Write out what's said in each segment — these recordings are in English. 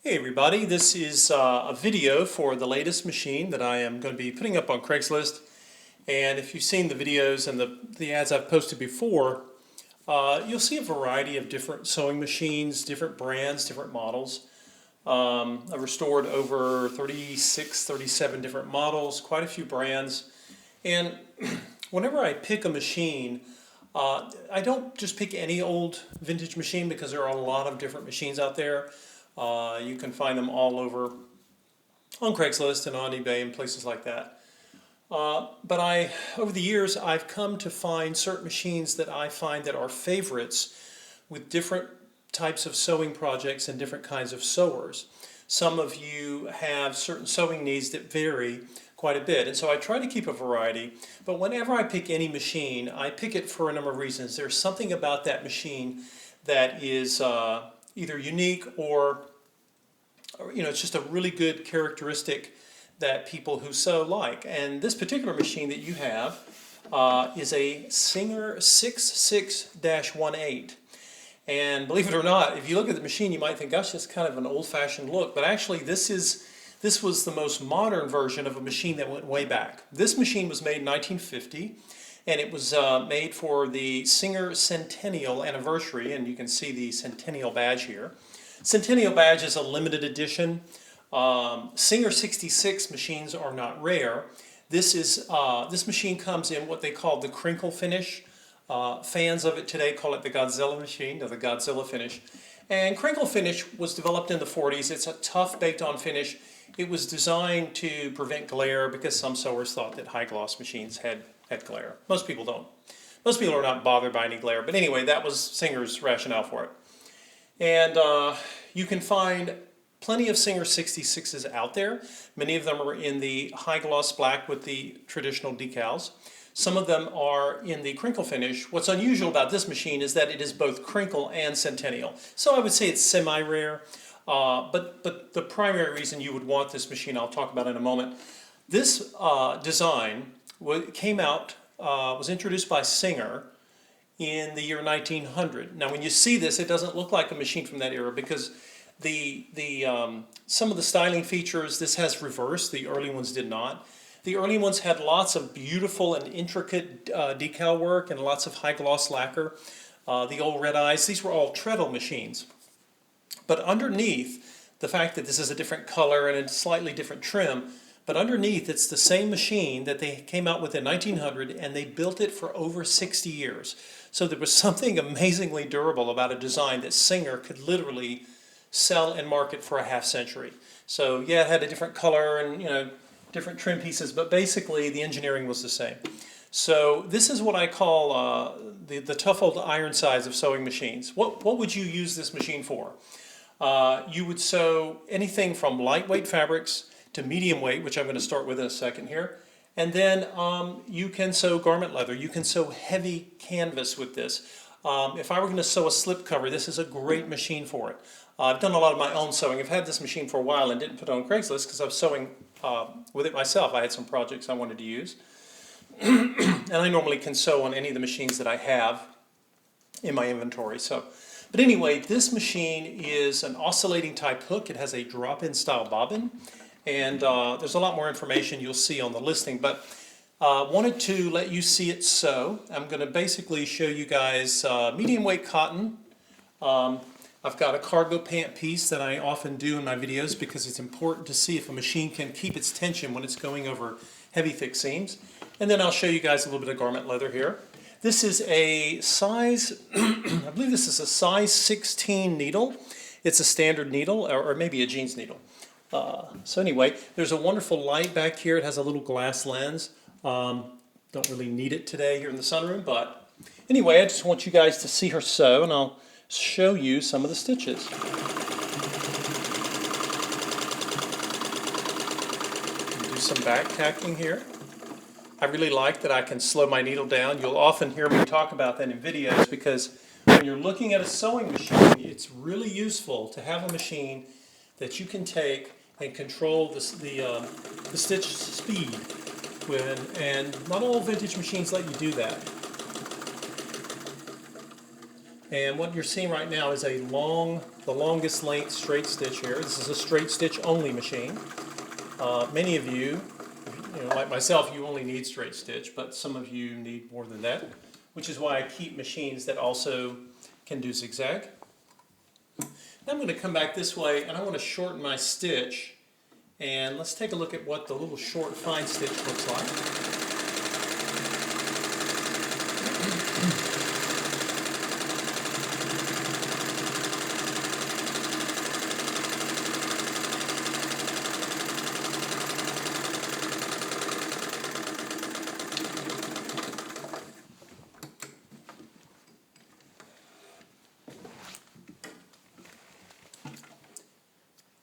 Hey everybody, this is a video for the latest machine that I am going to be putting up on Craigslist. And if you've seen the videos and the ads I've posted before, you'll see a variety of different sewing machines, different brands, different models. I've restored over 36, 37 different models, quite a few brands. And whenever I pick a machine, I don't just pick any old vintage machine because there are a lot of different machines out there. You can find them all over on Craigslist and on eBay and places like that. But over the years, I've come to find certain machines that I find that are favorites with different types of sewing projects and different kinds of sewers. Some of you have certain sewing needs that vary quite a bit, and so I try to keep a variety. But whenever I pick any machine, I pick it for a number of reasons. There's something about that machine that is either unique or it's just a really good characteristic that people who sew like. And this particular machine that you have is a Singer 66-18. And believe it or not, if you look at the machine, you might think, gosh, that's kind of an old-fashioned look. But actually, this was the most modern version of a machine that went way back. This machine was made in 1950, and it was made for the Singer Centennial anniversary, and you can see the Centennial badge here. Centennial badge is a limited edition. Singer 66 machines are not rare. This machine comes in what they call the Crinkle finish. Fans of it today call it the Godzilla machine, or the Godzilla finish. And Crinkle finish was developed in the 40s. It's a tough baked-on finish. It was designed to prevent glare because some sewers thought that high-gloss machines had glare. Most people don't. Most people are not bothered by any glare. But anyway, that was Singer's rationale for it. And you can find plenty of Singer 66s out there. Many of them are in the high gloss black with the traditional decals. Some of them are in the crinkle finish. What's unusual about this machine is that it is both crinkle and Centennial. So I would say it's semi-rare, but the primary reason you would want this machine I'll talk about in a moment. This design was introduced by Singer in the year 1900. Now when you see this, it doesn't look like a machine from that era because some of the styling features, this has reverse, the early ones did not. The early ones had lots of beautiful and intricate decal work and lots of high gloss lacquer. The old red eyes, these were all treadle machines. But underneath, the fact that this is a different color and a slightly different trim, but underneath it's the same machine that they came out with in 1900 and they built it for over 60 years. So there was something amazingly durable about a design that Singer could literally sell and market for a half century. So yeah, it had a different color and different trim pieces, but basically the engineering was the same. So this is what I call the tough old iron sides of sewing machines. What would you use this machine for? You would sew anything from lightweight fabrics to medium weight, which I'm going to start with in a second here. And then you can sew garment leather. You can sew heavy canvas with this. If I were going to sew a slip cover, this is a great machine for it. I've done a lot of my own sewing. I've had this machine for a while and didn't put it on Craigslist because I was sewing with it myself. I had some projects I wanted to use. And I normally can sew on any of the machines that I have in my inventory. But anyway, this machine is an oscillating type hook. It has a drop-in style bobbin. And there's a lot more information you'll see on the listing, but wanted to let you see it sew. I'm going to basically show you guys medium weight cotton. I've got a cargo pant piece that I often do in my videos because it's important to see if a machine can keep its tension when it's going over heavy thick seams. And then I'll show you guys a little bit of garment leather here. This is a size, I believe this is a size 16 needle. It's a standard needle or maybe a jeans needle. So anyway, there's a wonderful light back here. It has a little glass lens. Don't really need it today here in the sunroom, but anyway, I just want you guys to see her sew, and I'll show you some of the stitches. Do some back tacking here. I really like that I can slow my needle down. You'll often hear me talk about that in videos because when you're looking at a sewing machine, it's really useful to have a machine that you can take and control the stitch speed and not all vintage machines let you do that. And what you're seeing right now is the longest length straight stitch here. This is a straight stitch only machine. Many of you, like myself, you only need straight stitch, but some of you need more than that, which is why I keep machines that also can do zigzag. Now I'm going to come back this way, and I want to shorten my stitch, and let's take a look at what the little short fine stitch looks like.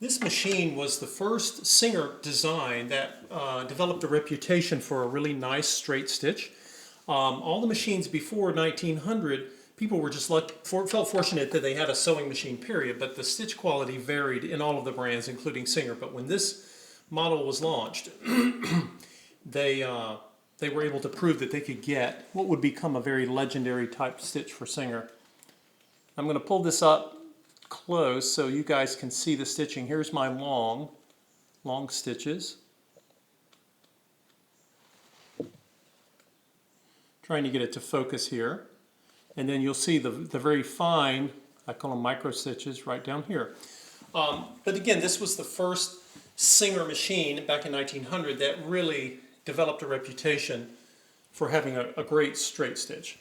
This machine was the first Singer design that developed a reputation for a really nice straight stitch. All the machines before 1900, people were just felt fortunate that they had a sewing machine, period, but the stitch quality varied in all of the brands, including Singer. But when this model was launched, they were able to prove that they could get what would become a very legendary type stitch for Singer. I'm going to pull this up close so you guys can see the stitching. Here's my long stitches. Trying to get it to focus here. And then you'll see the very fine, I call them micro stitches, right down here. But again, this was the first Singer machine back in 1900 that really developed a reputation for having a great straight stitch.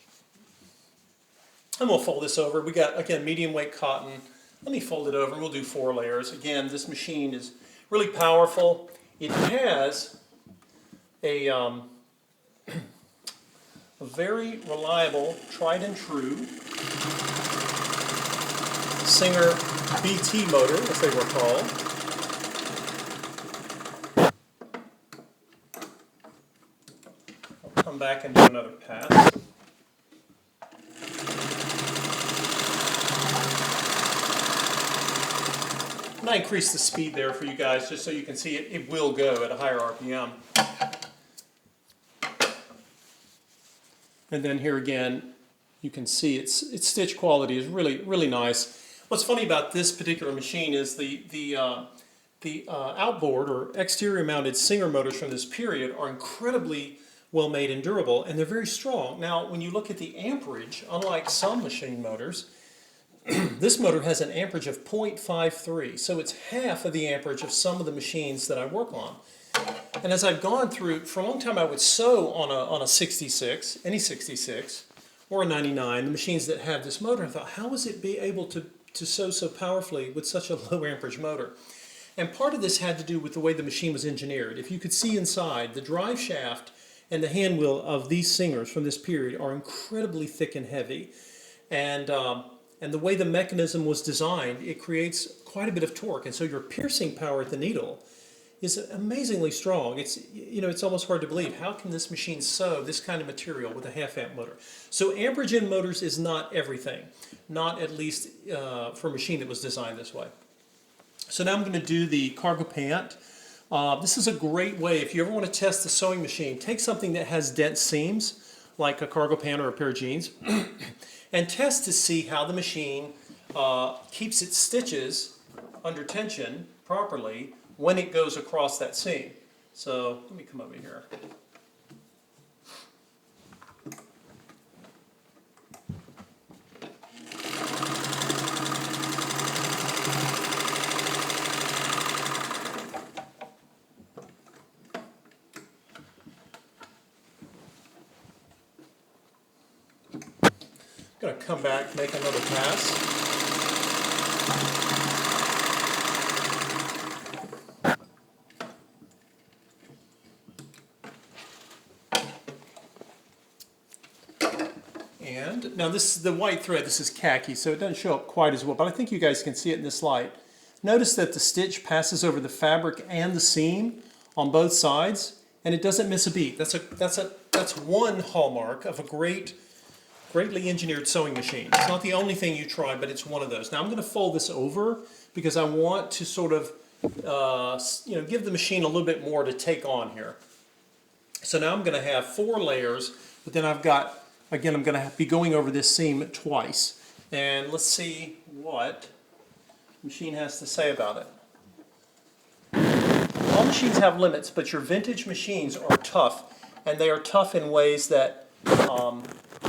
And we'll fold this over. We got, again, medium weight cotton. Let me fold it over and we'll do 4 layers. Again, this machine is really powerful. It has a very reliable, tried and true Singer BT motor, as they were called. I'll come back and do another pass. And I increase the speed there for you guys just so you can see it will go at a higher RPM. And then here again, you can see its stitch quality is really, really nice. What's funny about this particular machine is the outboard or exterior mounted Singer motors from this period are incredibly well made and durable, and they're very strong. Now, when you look at the amperage, unlike some machine motors, this motor has an amperage of 0.53, so it's half of the amperage of some of the machines that I work on. And as I've gone through, for a long time I would sew on a 66, any 66, or a 99, the machines that have this motor. I thought, how is it be able to sew so powerfully with such a low amperage motor? And part of this had to do with the way the machine was engineered. If you could see inside, the drive shaft and the hand wheel of these Singers from this period are incredibly thick and heavy. And the way the mechanism was designed, it creates quite a bit of torque. And so your piercing power at the needle is amazingly strong. It's almost hard to believe. How can this machine sew this kind of material with a half amp motor? So amperage in motors is not everything, not at least for a machine that was designed this way. So now I'm going to do the cargo pant. This is a great way, if you ever want to test the sewing machine, take something that has dense seams, like a cargo pant or a pair of jeans, and test to see how the machine keeps its stitches under tension properly when it goes across that seam. So let me come over here. I'm going to come back, make another pass. And now this is the white thread, this is khaki, so it doesn't show up quite as well, but I think you guys can see it in this light. Notice that the stitch passes over the fabric and the seam on both sides, and it doesn't miss a beat. That's one hallmark of a greatly engineered sewing machine. It's not the only thing you try, but it's one of those. Now I'm going to fold this over because I want to sort of give the machine a little bit more to take on here. So now I'm going to have 4 layers, but then I've got, again, I'm going to be going over this seam twice. and let's see what the machine has to say about it. All machines have limits, but your vintage machines are tough, and they are tough in ways that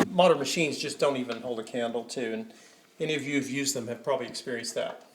modern machines just don't even hold a candle to, and any of you who've used them have probably experienced that.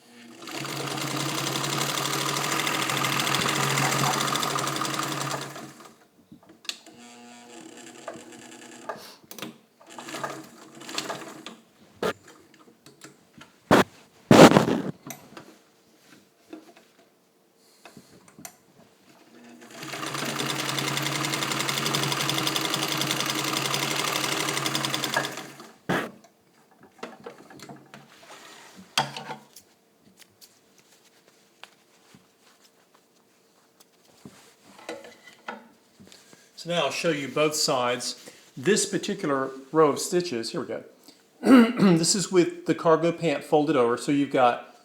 So now I'll show you both sides. This particular row of stitches, here we go. This is with the cargo pant folded over, so you've got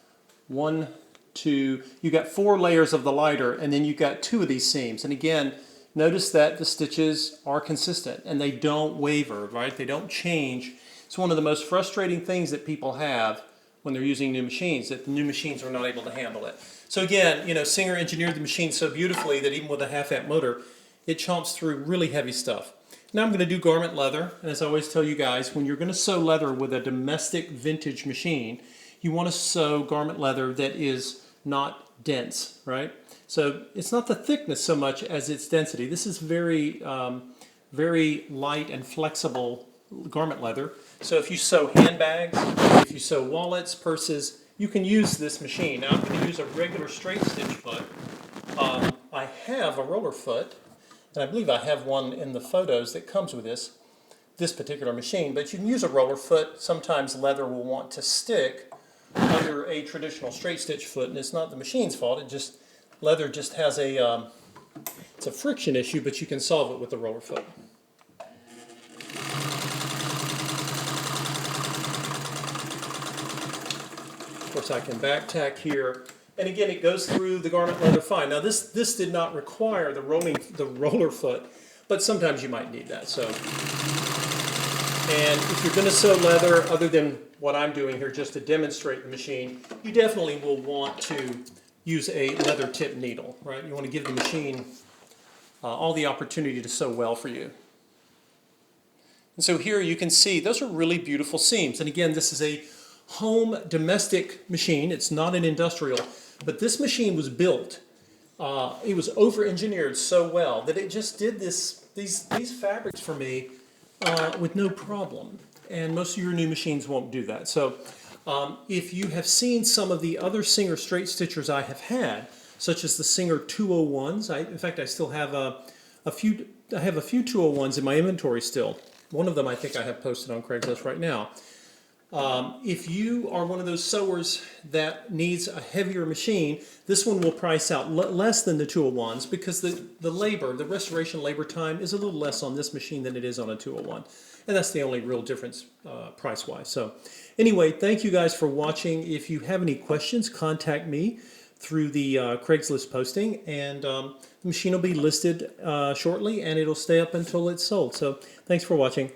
you got 4 layers of the lighter, and then you've got 2 of these seams. And again, notice that the stitches are consistent and they don't waver, right? They don't change. It's one of the most frustrating things that people have when they're using new machines, that the new machines are not able to handle it. So again, you know, Singer engineered the machine so beautifully that even with a half-amp motor, it chomps through really heavy stuff. Now I'm going to do garment leather, and as I always tell you guys, when you're going to sew leather with a domestic vintage machine, you want to sew garment leather that is not dense, right? So it's not the thickness so much as its density. This is very, very light and flexible garment leather. So if you sew handbags, if you sew wallets, purses, you can use this machine. Now I'm going to use a regular straight stitch foot. I have a roller foot, and I believe I have one in the photos that comes with this particular machine, but you can use a roller foot. Sometimes leather will want to stick under a traditional straight stitch foot, and it's not the machine's fault. Leather just has it's a friction issue, but you can solve it with the roller foot. Of course, I can back tack here. And again, it goes through the garment leather fine. Now this did not require the roller foot, but sometimes you might need that. So, and if you're going to sew leather, other than what I'm doing here just to demonstrate the machine, you definitely will want to use a leather tip needle, right? You want to give the machine all the opportunity to sew well for you. And so here you can see those are really beautiful seams. And again, this is a home domestic machine. It's not an industrial. But this machine was built, it was over-engineered so well that it just did these fabrics for me with no problem. And most of your new machines won't do that. So if you have seen some of the other Singer straight stitchers I have had, such as the Singer 201s, in fact I still have a few 201s in my inventory still. One of them I think I have posted on Craigslist right now. If you are one of those sewers that needs a heavier machine, this one will price out less than the 201s because the restoration labor time is a little less on this machine than it is on a 201. And that's the only real difference price-wise. So anyway, thank you guys for watching. If you have any questions, contact me through the Craigslist posting, and the machine will be listed shortly, and it'll stay up until it's sold. So thanks for watching.